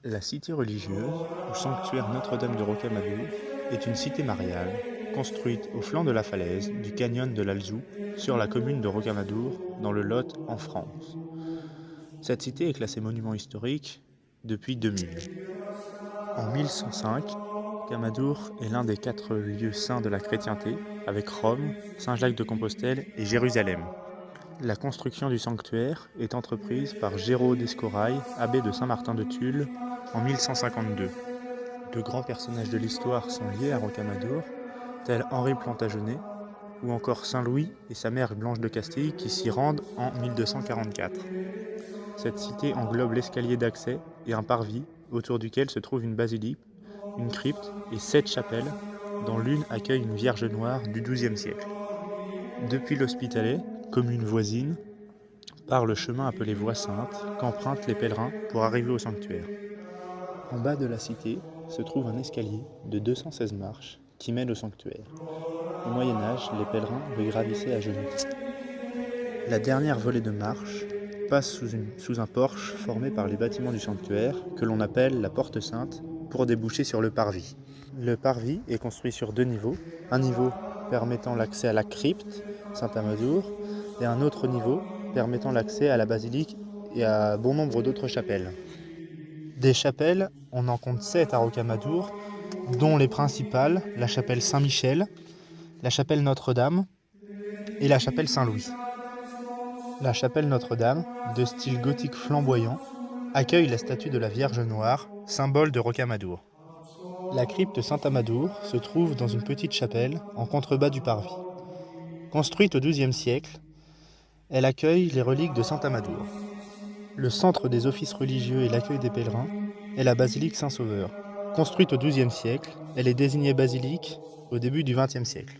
La cité religieuse, ou sanctuaire Notre-Dame de Rocamadour, est une cité mariale construite au flanc de la falaise du canyon de l'Alzou sur la commune de Rocamadour, dans le Lot, en France. Cette cité est classée monument historique depuis 2000. En 1105, Rocamadour est l'un des 4 lieux saints de la chrétienté, avec Rome, Saint-Jacques-de-Compostelle et Jérusalem. La construction du sanctuaire est entreprise par Géraud d'Escorail, abbé de Saint-Martin de Tulle, en 1152. De grands personnages de l'histoire sont liés à Rocamadour, tels Henri Plantagenet, ou encore Saint Louis et sa mère Blanche de Castille qui s'y rendent en 1244. Cette cité englobe l'escalier d'accès et un parvis autour duquel se trouve une basilique, une crypte et 7 chapelles, dont l'une accueille une Vierge noire du XIIe siècle. Depuis l'Hospitalet, commune voisine, part le chemin appelé Voie Sainte qu'empruntent les pèlerins pour arriver au sanctuaire. En bas de la cité se trouve un escalier de 216 marches qui mène au sanctuaire. Au Moyen-Âge, les pèlerins le gravissaient à genoux. La dernière volée de marches passe sous un porche formé par les bâtiments du sanctuaire, que l'on appelle la Porte Sainte, pour déboucher sur le parvis. Le parvis est construit sur 2 niveaux, un niveau permettant l'accès à la crypte Saint-Amadou et un autre niveau permettant l'accès à la basilique et à bon nombre d'autres chapelles. Des chapelles, on en compte 7 à Rocamadour, dont les principales, la chapelle Saint-Michel, la chapelle Notre-Dame et la chapelle Saint-Louis. La chapelle Notre-Dame, de style gothique flamboyant, accueille la statue de la Vierge noire, symbole de Rocamadour. La crypte Saint-Amadou se trouve dans une petite chapelle en contrebas du parvis. Construite au XIIe siècle, elle accueille les reliques de Saint-Amadou. Le centre des offices religieux et l'accueil des pèlerins est la basilique Saint-Sauveur. Construite au XIIe siècle, elle est désignée basilique au début du XXe siècle.